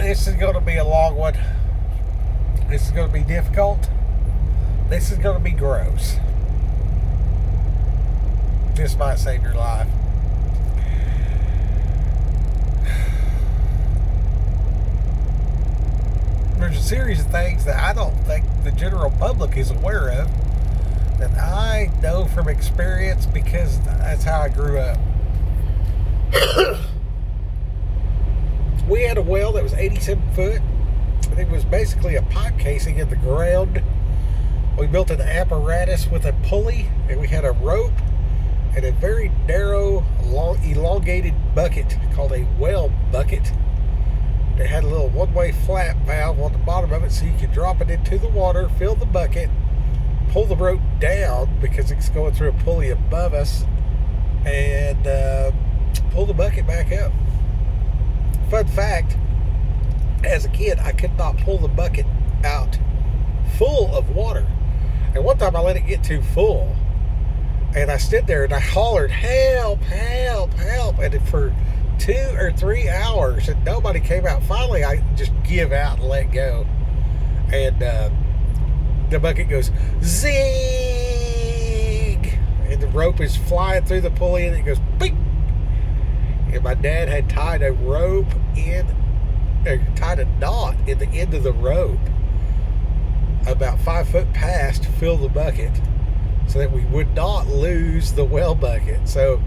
This is going to be a long one. This is going to be difficult. This is going to be gross. This might save your life. There's a series of things that I don't think the general public is aware of that I know from experience because that's how I grew up. We had a well that was 87 foot. And it was basically a pipe casing in the ground. We built an apparatus with a pulley, and we had a rope and a very narrow, long, elongated bucket called a well bucket. It had a little one-way flap valve on the bottom of it so you could drop it into the water, fill the bucket, pull the rope down because it's going through a pulley above us, and pull the bucket back up. Fun fact, as a kid, I could not pull the bucket out full of water. And one time I let it get too full, and I stood there and I hollered, "Help, help, help," and for 2 or 3 hours, and nobody came out. Finally, I just give out and let go, and the bucket goes zing, and the rope is flying through the pulley, and it goes bing. And my dad had tied a rope in, or tied a knot in the end of the rope about 5 foot past to fill the bucket so that we would not lose the well bucket. So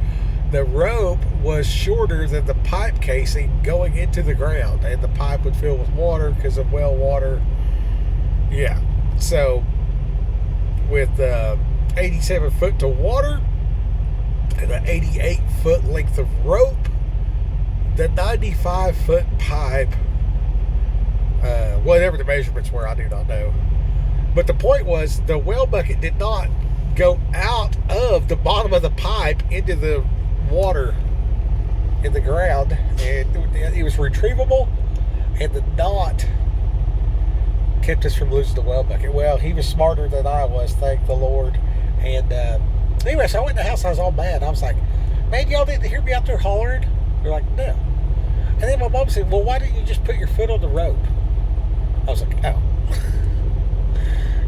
the rope was shorter than the pipe casing going into the ground, and the pipe would fill with water because of well water. Yeah. So with 87 foot to water and an 88 foot length of rope, the 95 foot pipe, whatever the measurements were, I do not know. But the point was, the well bucket did not go out of the bottom of the pipe into the water in the ground, and it was retrievable, and the knot kept us from losing the well bucket. Well, he was smarter than I was, thank the Lord. And anyway, so I went in the house, I was all mad. I was like, "Man, y'all didn't hear me out there hollering?" They're like, "No." And then my mom said, "Well, why didn't you just put your foot on the rope?" I was like, "Oh."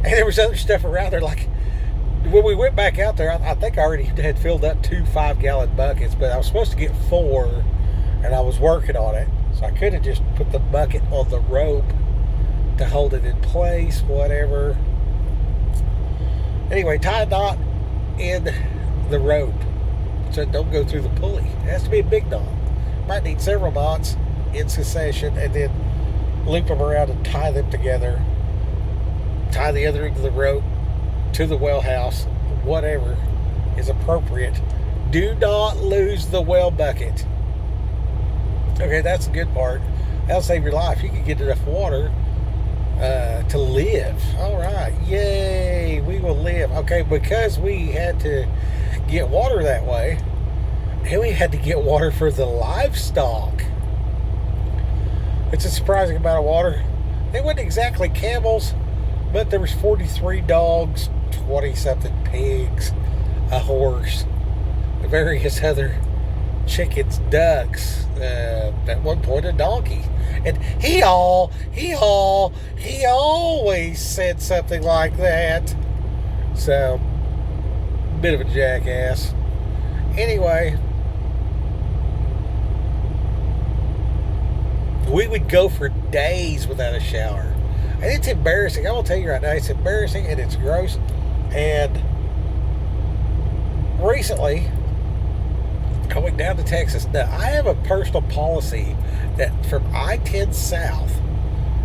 And there was other stuff around there. Like, when we went back out there, I think I already had filled up 2 5-gallon buckets, but I was supposed to get 4, and I was working on it. So I could have just put the bucket on the rope to hold it in place, whatever. Anyway, tie a knot in the rope so it don't go through the pulley. It has to be a big knot. Might need several knots in succession, and then loop them around and tie them together. Tie the other end of the rope to the well house, whatever is appropriate. Do not lose the well bucket. Okay, that's the good part. That'll save your life. You can get enough water to live. All right, yay, we will live. Okay, because we had to get water that way, and we had to get water for the livestock. It's a surprising amount of water. They weren't exactly camels, but there was 43 dogs, 20-something pigs, a horse, various other chickens, ducks, at one point a donkey. And he always said something like that. So, bit of a jackass. Anyway, we would go for days without a shower. And it's embarrassing. I will tell you right now, it's embarrassing and it's gross. And recently, I went down to Texas. Now, I have a personal policy that from I-10 south,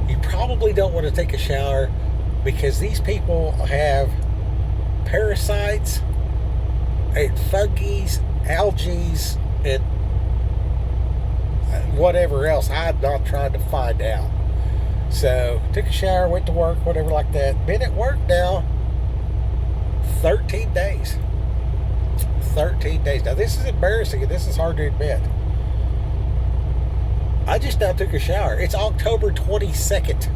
you probably don't want to take a shower because these people have parasites and fungi, algae, and whatever else I'm not trying to find out. So, took a shower, went to work, whatever like that. Been at work now 13 days. 13 days. Now, this is embarrassing, and this is hard to admit. I just now took a shower. It's October 22nd.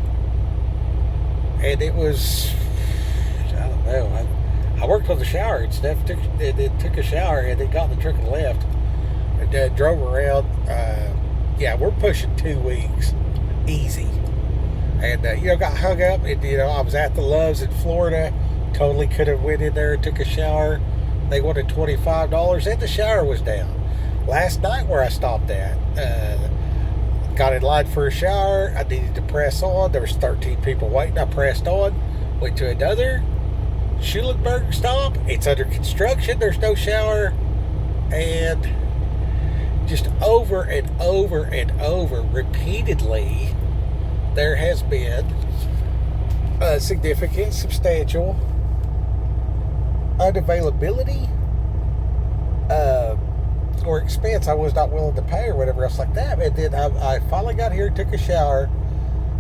And it was, I don't know, I worked on the shower and stuff, took a shower, and then got in the truck and left. And drove around. Yeah, we're pushing 2 weeks. easy. And, got hung up. And, I was at the Loves in Florida. Totally could have went in there and took a shower. They wanted $25 and the shower was down. Last night where I stopped at, got in line for a shower. I needed to press on. There was 13 people waiting. I pressed on. Went to another Schulenburg stop. It's under construction. There's no shower. And just over and over and over, repeatedly, there has been a significant, substantial unavailability or expense I was not willing to pay or whatever else like that. And then I finally got here, took a shower,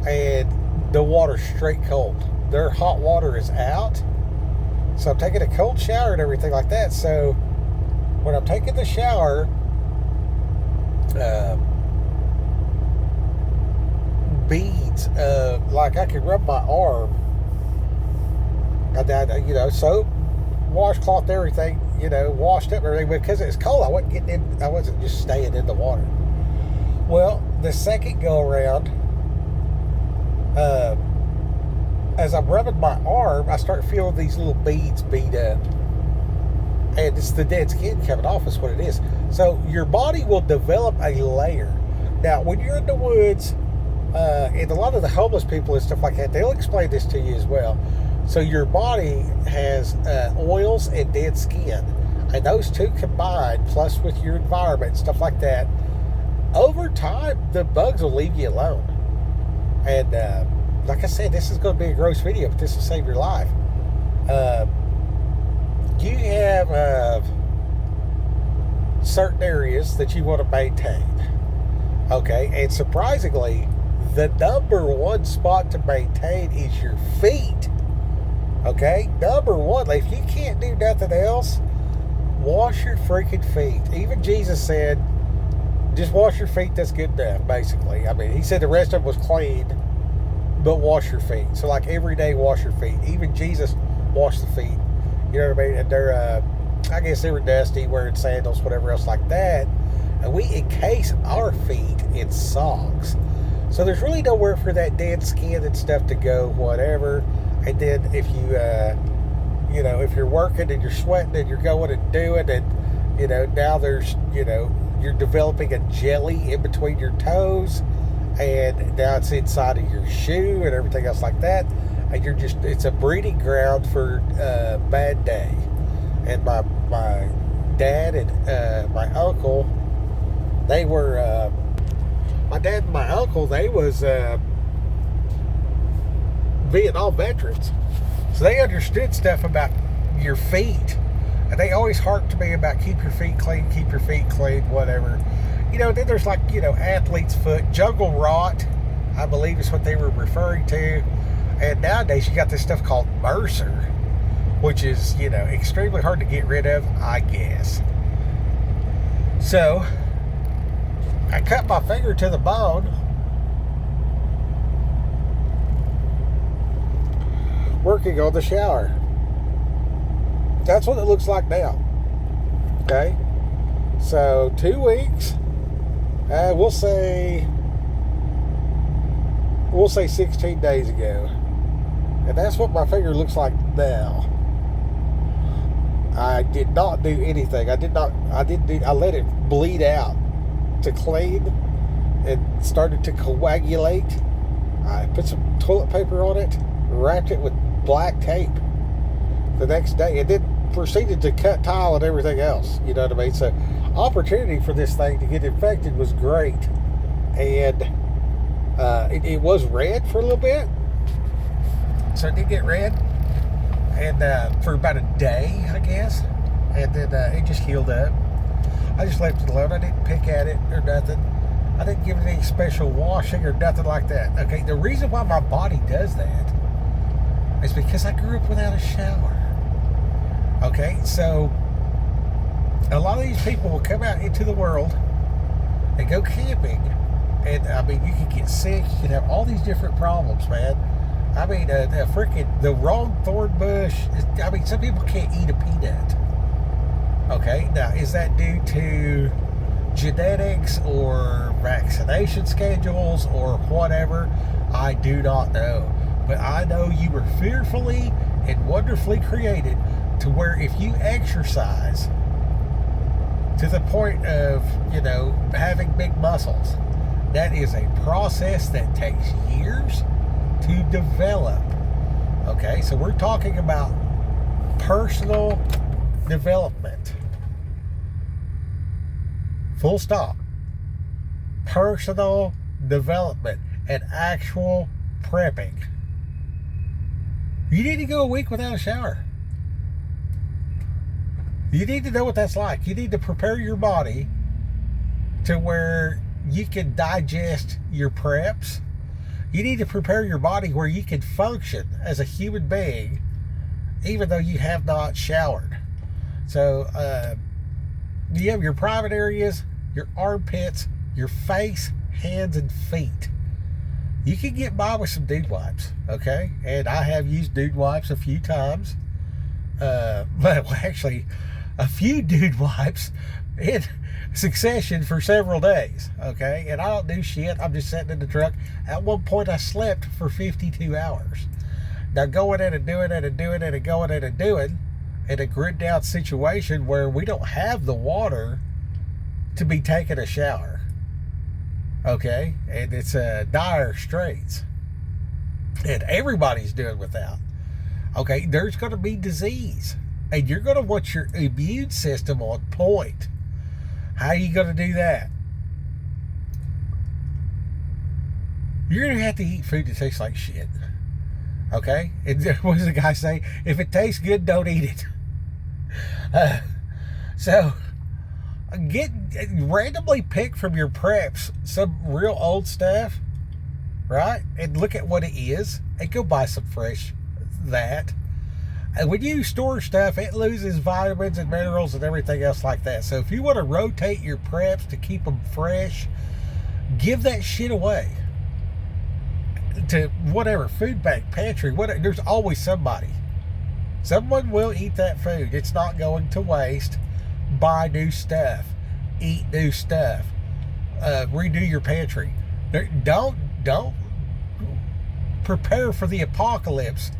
and the water's straight cold. Their hot water is out. So I'm taking a cold shower and everything like that. So when I'm taking the shower, beads, like I could rub my arm. Soap, washcloth, everything, washed up and everything. Because it was cold, I wasn't getting in. I wasn't just staying in the water. Well, the second go around, as I'm rubbing my arm, I start feeling these little beads beat up. And it's the dead skin coming off is what it is. So your body will develop a layer. Now, when you're in the woods, and a lot of the homeless people and stuff like that, they'll explain this to you as well. So your body has oils and dead skin. And those two combined, plus with your environment and stuff like that, over time, the bugs will leave you alone. And like I said, this is going to be a gross video, but this will save your life. You have certain areas that you want to maintain. Okay, and surprisingly, the number one spot to maintain is your feet. Okay, number one. Like, if you can't do nothing else, wash your freaking feet. Even Jesus said, just wash your feet, that's good enough, basically. I mean, he said the rest of it was clean, but wash your feet. So, like, every day, wash your feet. Even Jesus washed the feet. You know what I mean? And they're, I guess they were dusty, wearing sandals, whatever else like that. And we encase our feet in socks. So there's really nowhere for that dead skin and stuff to go, whatever. And then if you, if you're working and you're sweating and you're going and doing, and, now there's, you're developing a jelly in between your toes, and now it's inside of your shoe and everything else like that. And it's a breeding ground for bad day. And my dad and my uncle, they were, my dad and my uncle, they was Vietnam veterans. So they understood stuff about your feet. And they always harped to me about keep your feet clean, whatever. Then there's like, athlete's foot, jungle rot, I believe is what they were referring to. And nowadays you got this stuff called Mercer, which is, extremely hard to get rid of, I guess. So I cut my finger to the bone, working on the shower. That's what it looks like now. Okay? So 2 weeks, we'll say 16 days ago. And that's what my finger looks like now. I did not do anything. I let it bleed out to clean and started to coagulate. I put some toilet paper on it, wrapped it with black tape the next day, and then proceeded to cut tile and everything else. You know what I mean? So opportunity for this thing to get infected was great. And it was red for a little bit. So it did get red. And for about a day, I guess. And then it just healed up. I just left it alone. I didn't pick at it or nothing. I didn't give it any special washing or nothing like that. Okay, the reason why my body does that is because I grew up without a shower. Okay, so a lot of these people will come out into the world and go camping. And, I mean, you can get sick. You can have all these different problems, man. I mean, the wrong thorn bush. Some people can't eat a peanut. Okay, now, is that due to genetics or vaccination schedules or whatever, I do not know. But I know you were fearfully and wonderfully created to where if you exercise to the point of, having big muscles, that is a process that takes years to develop. Okay, so we're talking about personal development. Full stop. Personal development and actual prepping. You need to go a week without a shower. You need to know what that's like. You need to prepare your body to where you can digest your preps. You need to prepare your body where you can function as a human being even though you have not showered. So you have your private areas, your armpits, your face, hands, and feet. You can get by with some dude wipes, okay? And I have used dude wipes a few times. Well, actually, a few dude wipes in succession for several days, okay? And I don't do shit. I'm just sitting in the truck. At one point, I slept for 52 hours. Now, going in and doing it and doing it and going in and doing in a grid down situation where we don't have the water to be taking a shower, okay? And it's dire straits. And everybody's doing without. Okay, there's going to be disease. And you're going to want your immune system on point. How are you going to do that? You're going to have to eat food that tastes like shit. Okay? And what does the guy say? If it tastes good, don't eat it. So, randomly pick from your preps some real old stuff, right? And look at what it is. And go buy some fresh that. And when you store stuff, it loses vitamins and minerals and everything else like that. So if you want to rotate your preps to keep them fresh, give that shit away to whatever, food bank, pantry, whatever. There's always somebody. Someone will eat that food. It's not going to waste. Buy new stuff. Eat new stuff. Redo your pantry. Don't prepare for the apocalypse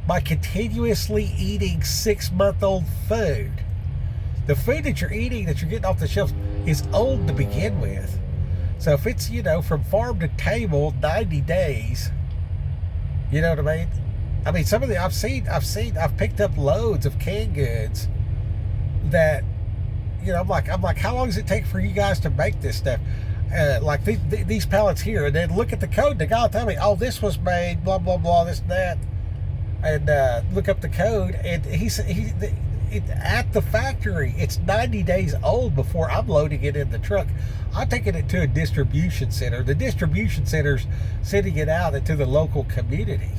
by continuously eating 6-month-old food. The food that you're eating, that you're getting off the shelves, is old to begin with. So if it's, from farm to table, 90 days, you know what I mean? I mean, some of the, I've picked up loads of canned goods that, I'm like, how long does it take for you guys to make this stuff? Like these pallets here, and then look at the code. The guy will tell me, oh, this was made, blah, blah, blah, this and that. And look up the code, and at the factory, it's 90 days old before I'm loading it in the truck. I'm taking it to a distribution center. The distribution center's sending it out into the local community.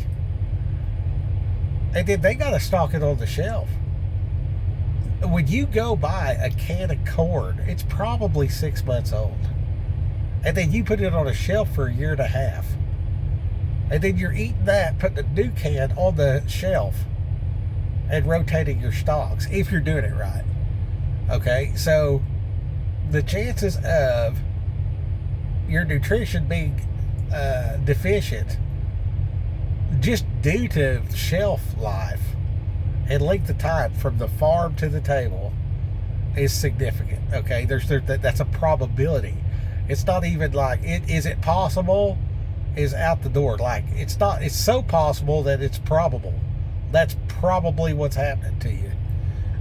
And then they got to stock it on the shelf. When you go buy a can of corn, it's probably 6 months old. And then you put it on a shelf for a year and a half. And then you're eating that, putting a new can on the shelf and rotating your stocks, if you're doing it right. Okay, so the chances of your nutrition being deficient just due to shelf life and length of time from the farm to the table is significant. Okay, that's a probability. It's not even like, is it possible? Is out the door. Like, it's so possible that it's probable. That's probably what's happening to you.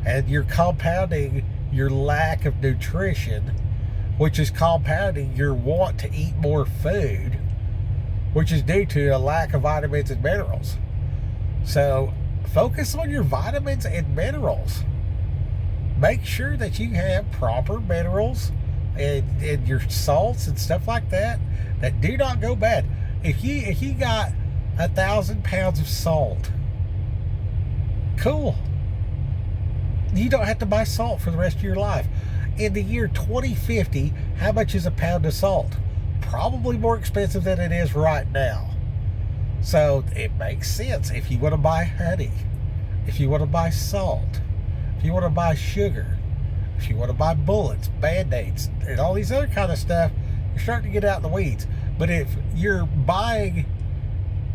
And you're compounding your lack of nutrition, which is compounding your want to eat more food, which is due to a lack of vitamins and minerals. So focus on your vitamins and minerals. Make sure that you have proper minerals and your salts and stuff like that do not go bad. If you got 1,000 pounds of salt, cool. You don't have to buy salt for the rest of your life. In the year 2050, how much is a pound of salt? Probably more expensive than it is right now. So it makes sense. If you want to buy honey, if you want to buy salt, if you want to buy sugar, if you want to buy bullets, band-aids, and all these other kind of stuff, you're starting to get out in the weeds. But if you're buying,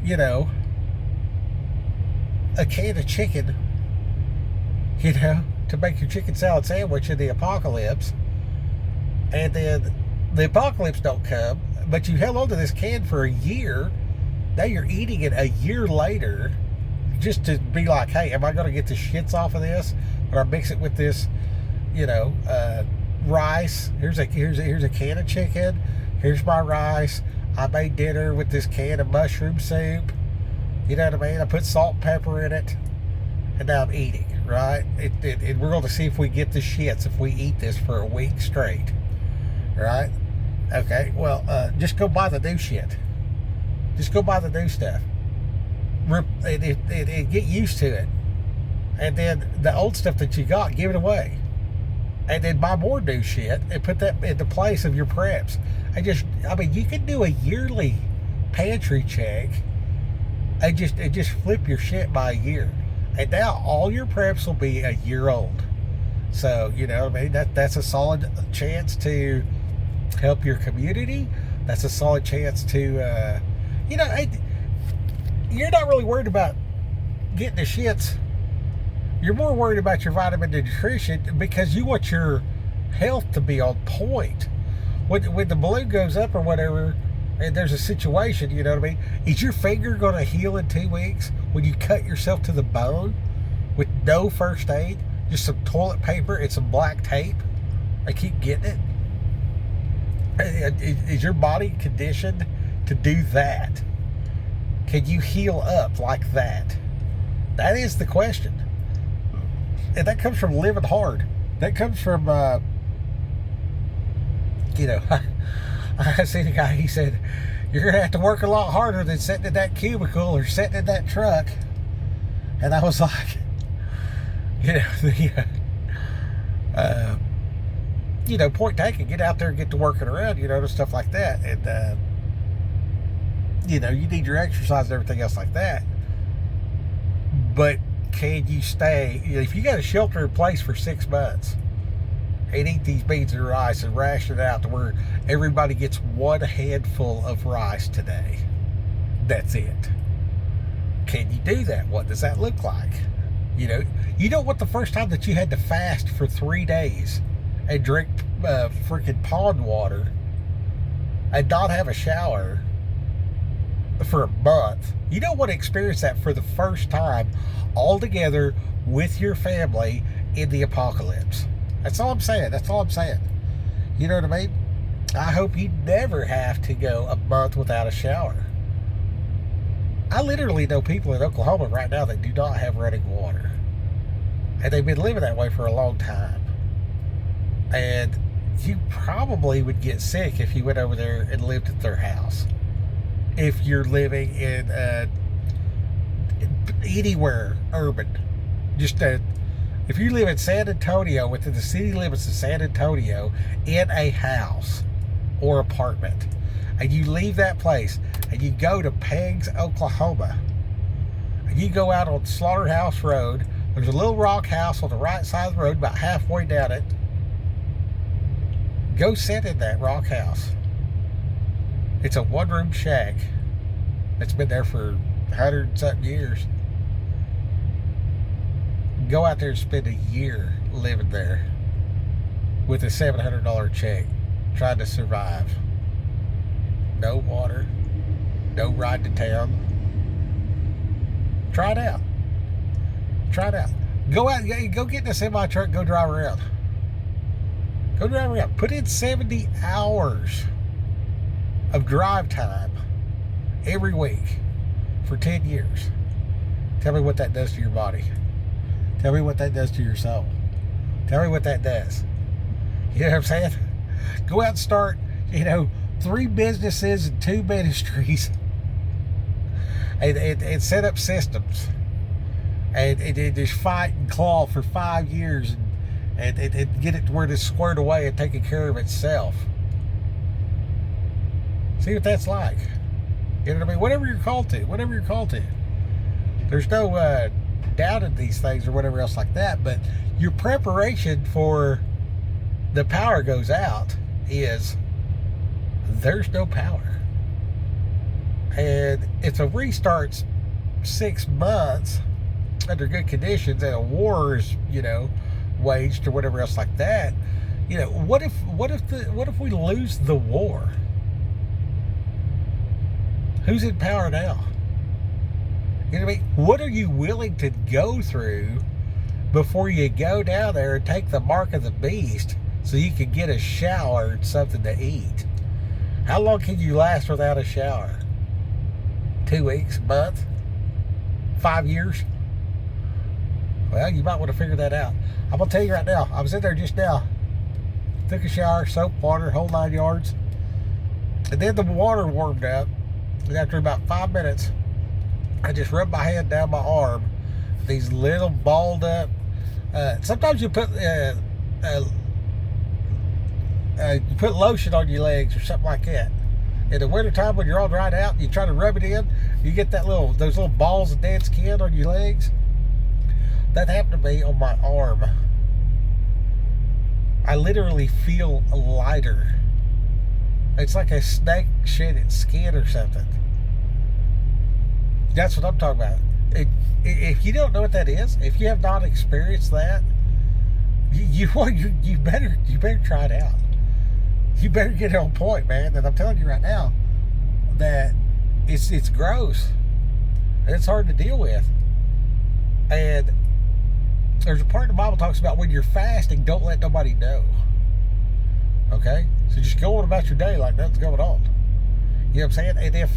you know, a can of chicken, you know, to make your chicken salad sandwich in the apocalypse, and then the apocalypse don't come, but you held on to this can for a year, now you're eating it a year later, just to be like, hey, am I going to get the shits off of this? Or I mix it with this, you know, rice. Here's a can of chicken. Here's my rice. I made dinner with this can of mushroom soup. You know what I mean? I put salt and pepper in it, and now I'm eating, right? We're going to see if we get the shits if we eat this for a week straight, right? Okay, well, just go buy the new shit. Just go buy the new stuff. And get used to it. And then the old stuff that you got, give it away. And then buy more new shit and put that in the place of your preps. I mean, you can do a yearly pantry check and just flip your shit by a year. And now all your preps will be a year old. So, you know what I mean? That's a solid chance to help your community. That's a solid chance to, you know, you're not really worried about getting the shits. You're more worried about your vitamin and nutrition because you want your health to be on point. When the balloon goes up or whatever, and there's a situation, you know what I mean? Is your finger going to heal in 2 weeks when you cut yourself to the bone with no first aid, just some toilet paper and some black tape? I keep getting it. Is your body conditioned to do that? Can you heal up like that? That is the question. And that comes from living hard. That comes from, you know, I seen a guy, he said, you're going to have to work a lot harder than sitting in that cubicle or sitting in that truck. And I was like, you know, you know, point taken, get out there and get to working around, you know, and stuff like that. And, you know, you need your exercise and everything else like that. But can you stay, if you got a shelter in place for 6 months and eat these beans and rice and ration it out to where everybody gets one handful of rice today, that's it. Can you do that? What does that look like? You know what, the first time that you had to fast for 3 days and drink freaking pond water and not have a shower for a month, you don't want to experience that for the first time all together with your family in the apocalypse. That's all I'm saying. That's all I'm saying. You know what I mean? I hope you never have to go a month without a shower. I literally know people in Oklahoma right now that do not have running water. And they've been living that way for a long time. And you probably would get sick if you went over there and lived at their house. If you're living in anywhere urban, if you live in San Antonio, within the city limits of San Antonio, in a house or apartment, and you leave that place and you go to Peggs, Oklahoma, and you go out on Slaughterhouse Road, there's a little rock house on the right side of the road, about halfway down it. Go sit in that rock house. It's a one-room shack that's been there for 100-something years. Go out there and spend a year living there with a $700 check, trying to survive. No water, no ride to town. Try it out. Try it out. Go out, go get in a semi truck, go drive around. Go drive around. Put in 70 hours of drive time every week for 10 years. Tell me what that does to your body. Tell me what that does to your soul. Tell me what that does. You know what I'm saying? Go out and start, 3 businesses and 2 ministries and set up systems and just fight and claw for 5 years and get it to where it's squared away and taking care of itself. See what that's like. You know what I mean? Whatever you're called to. There's no doubt in these things or whatever else like that, but your preparation for the power goes out is there's no power. And if a restart's 6 months under good conditions and a war is, waged or whatever else like that, what if we lose the war? Who's in power now? You know what I mean? What are you willing to go through before you go down there and take the mark of the beast so you can get a shower and something to eat? How long can you last without a shower? 2 weeks, a month, 5 years? Well, you might want to figure that out. I'm going to tell you right now, I was in there just now, took a shower, soap, water, whole 9 yards, and then the water warmed up, and after about 5 minutes, I just rubbed my hand down my arm, these little balled up, sometimes you put lotion on your legs or something like that. In the wintertime when you're all dried out, you try to rub it in, you get those little balls of dead skin on your legs. That happened to me on my arm. I literally feel lighter. It's like a snake shed its skin or something. That's what I'm talking about. If you don't know what that is, if you have not experienced that, you better try it out. You better get it on point, man. And I'm telling you right now that it's gross and it's hard to deal with. And there's a part in the Bible talks about when you're fasting, don't let nobody know. Okay, so just go on about your day like nothing's going on. You know what I'm saying? And if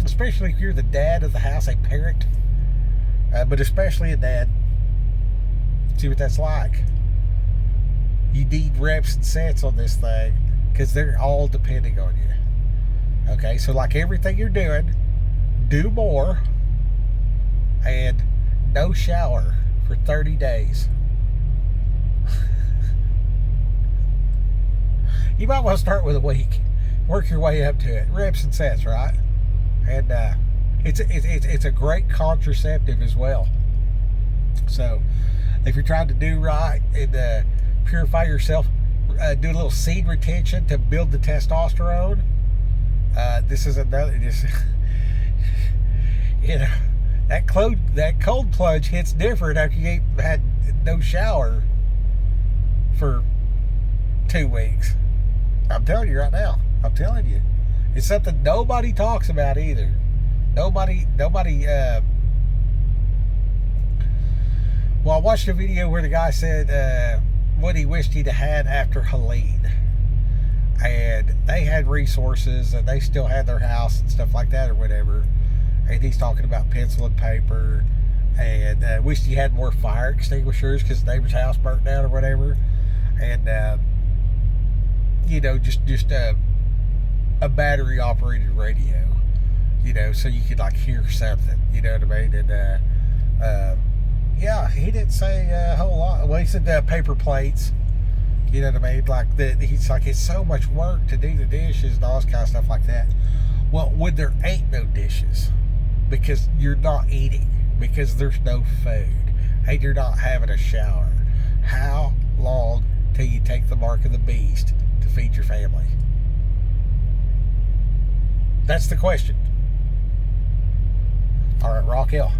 especially if you're the dad of the house, a parent, but especially a dad, see what that's like. You need reps and sets on this thing because they're all depending on you. Okay, so like everything you're doing, do more and no shower for 30 days. You might want to start with a week, work your way up to it, reps and sets, right? And it's a great contraceptive as well. So if you're trying to do right and purify yourself, do a little seed retention to build the testosterone. This is another, just that cold plunge hits different after you ain't had no shower for 2 weeks. I'm telling you right now. I'm telling you, it's something nobody talks about either. Nobody. Well, I watched a video where the guy said what he wished he'd had after Helene. And they had resources and they still had their house and stuff like that or whatever. And he's talking about pencil and paper and wished he had more fire extinguishers because the neighbor's house burnt down or whatever. And, just a battery operated radio, so you could like hear something, you know what I mean? And, yeah, he didn't say a whole lot. Well, he said paper plates, you know what I mean? Like he's like, it's so much work to do the dishes and all this kind of stuff like that. Well, when there ain't no dishes, because you're not eating, because there's no food, and you're not having a shower, how long till you take the mark of the beast to feed your family? That's the question. All right, Raquel.